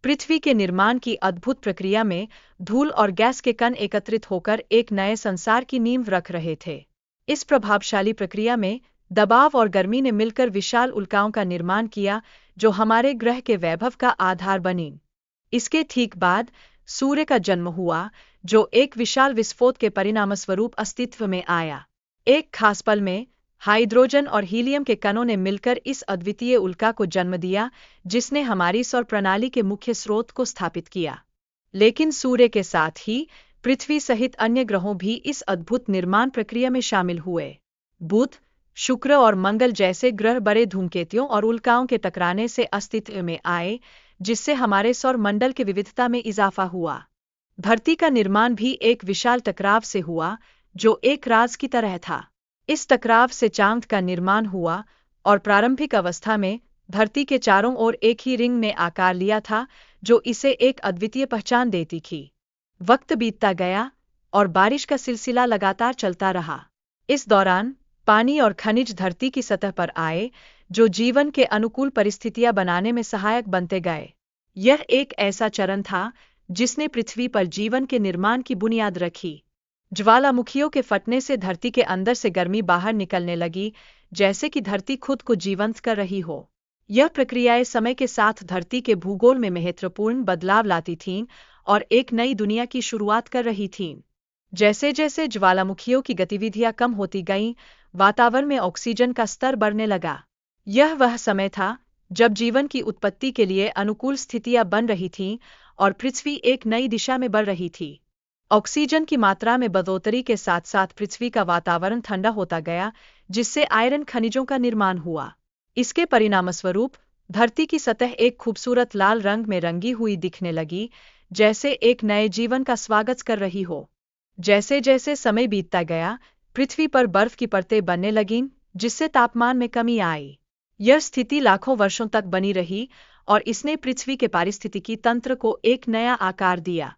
पृथ्वी के निर्माण की अद्भुत प्रक्रिया में धूल और गैस के कण एकत्रित होकर एक नए संसार की नींव रख रहे थे। इस प्रभावशाली प्रक्रिया में दबाव और गर्मी ने मिलकर विशाल उल्काओं का निर्माण किया, जो हमारे ग्रह के वैभव का आधार बनी। इसके ठीक बाद सूर्य का जन्म हुआ, जो एक विशाल विस्फोट के परिणामस्वरूप अस्तित्व में आया। एक खास पल में हाइड्रोजन और हीलियम के कणों ने मिलकर इस अद्वितीय उल्का को जन्म दिया, जिसने हमारी सौर प्रणाली के मुख्य स्रोत को स्थापित किया। लेकिन सूर्य के साथ ही पृथ्वी सहित अन्य ग्रहों भी इस अद्भुत निर्माण प्रक्रिया में शामिल हुए। बुध, शुक्र और मंगल जैसे ग्रह बड़े धूमकेतुओं और उल्काओं के टकराने से अस्तित्व में आए, जिससे हमारे सौर मंडल की विविधता में इजाफा हुआ। धरती का निर्माण भी एक विशाल टकराव से हुआ, जो एक राज की तरह था। इस टकराव से चांद का निर्माण हुआ और प्रारंभिक अवस्था में धरती के चारों ओर एक ही रिंग ने आकार लिया था, जो इसे एक अद्वितीय पहचान देती थी। वक्त बीतता गया और बारिश का सिलसिला लगातार चलता रहा। इस दौरान पानी और खनिज धरती की सतह पर आए, जो जीवन के अनुकूल परिस्थितियां बनाने में सहायक बनते गए। यह एक ऐसा चरण था जिसने पृथ्वी पर जीवन के निर्माण की बुनियाद रखी। ज्वालामुखियों के फटने से धरती के अंदर से गर्मी बाहर निकलने लगी, जैसे कि धरती खुद को जीवंत कर रही हो। यह प्रक्रियाएं समय के साथ धरती के भूगोल में महत्वपूर्ण बदलाव लाती थीं और एक नई दुनिया की शुरुआत कर रही थीं। जैसे जैसे ज्वालामुखियों की गतिविधियां कम होती गईं, वातावरण में ऑक्सीजन का स्तर बढ़ने लगा। यह वह समय था जब जीवन की उत्पत्ति के लिए अनुकूल स्थितियां बन रही थीं और पृथ्वी एक नई दिशा में बढ़ रही थी। ऑक्सीजन की मात्रा में बढ़ोतरी के साथ साथ पृथ्वी का वातावरण ठंडा होता गया, जिससे आयरन खनिजों का निर्माण हुआ। इसके परिणामस्वरूप धरती की सतह एक खूबसूरत लाल रंग में रंगी हुई दिखने लगी, जैसे एक नए जीवन का स्वागत कर रही हो। जैसे जैसे समय बीतता गया, पृथ्वी पर बर्फ की परतें बनने लगीं, जिससे तापमान में कमी आई। यह स्थिति लाखों वर्षों तक बनी रही और इसने पृथ्वी के पारिस्थितिकी तंत्र को एक नया आकार दिया।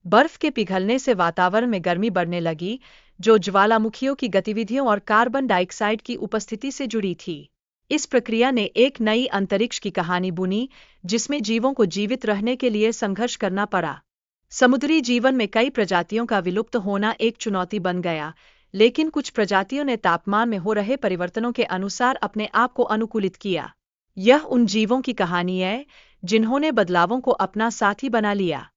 बर्फ के पिघलने से वातावरण में गर्मी बढ़ने लगी, जो ज्वालामुखियों की गतिविधियों और कार्बन डाइऑक्साइड की उपस्थिति से जुड़ी थी। इस प्रक्रिया ने एक नई अंतरिक्ष की कहानी बुनी, जिसमें जीवों को जीवित रहने के लिए संघर्ष करना पड़ा। समुद्री जीवन में कई प्रजातियों का विलुप्त होना एक चुनौती बन गया, लेकिन कुछ प्रजातियों ने तापमान में हो रहे परिवर्तनों के अनुसार अपने आप को अनुकूलित किया। यह उन जीवों की कहानी है जिन्होंने बदलावों को अपना साथी बना लिया।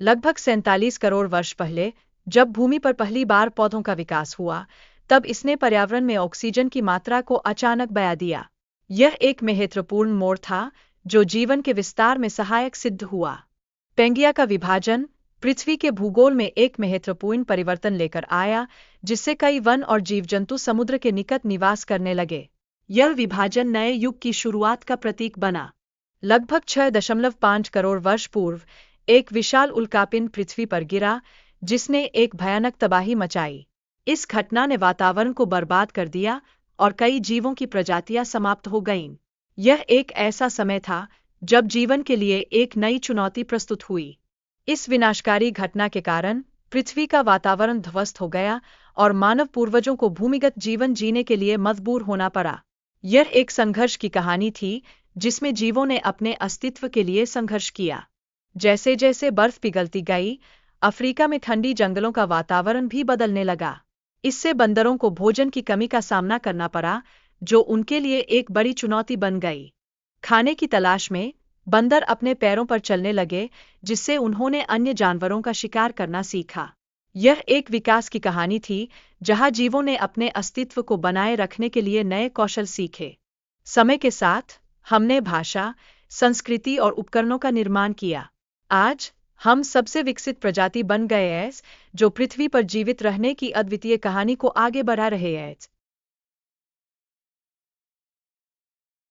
लगभग 47 करोड़ वर्ष पहले, जब भूमि पर पहली बार पौधों का विकास हुआ, तब इसने पर्यावरण में ऑक्सीजन की मात्रा को अचानक बढ़ा दिया। यह एक महत्वपूर्ण मोड़ था, जो जीवन के विस्तार में सहायक सिद्ध हुआ। पैंगिया का विभाजन पृथ्वी के भूगोल में एक महत्वपूर्ण परिवर्तन लेकर आया, जिससे कई वन और जीव-जंतु समुद्र के निकट निवास करने लगे। यह विभाजन नए युग की शुरुआत का प्रतीक बना। लगभग 6.5 करोड़ वर्ष पूर्व एक विशाल उल्कापिंड पृथ्वी पर गिरा, जिसने एक भयानक तबाही मचाई। इस घटना ने वातावरण को बर्बाद कर दिया और कई जीवों की प्रजातियां समाप्त हो गईं। यह एक ऐसा समय था जब जीवन के लिए एक नई चुनौती प्रस्तुत हुई। इस विनाशकारी घटना के कारण पृथ्वी का वातावरण ध्वस्त हो गया और मानव पूर्वजों को भूमिगत जीवन जीने के लिए मजबूर होना पड़ा। यह एक संघर्ष की कहानी थी, जिसमें जीवों ने अपने अस्तित्व के लिए संघर्ष किया। जैसे जैसे बर्फ पिघलती गई, अफ्रीका में ठंडी जंगलों का वातावरण भी बदलने लगा। इससे बंदरों को भोजन की कमी का सामना करना पड़ा, जो उनके लिए एक बड़ी चुनौती बन गई। खाने की तलाश में बंदर अपने पैरों पर चलने लगे, जिससे उन्होंने अन्य जानवरों का शिकार करना सीखा। यह एक विकास की कहानी थी, जहां जीवों ने अपने अस्तित्व को बनाए रखने के लिए नए कौशल सीखे। समय के साथ हमने भाषा, संस्कृति और उपकरणों का निर्माण किया। आज हम सबसे विकसित प्रजाति बन गए हैं, जो पृथ्वी पर जीवित रहने की अद्वितीय कहानी को आगे बढ़ा रहे हैं।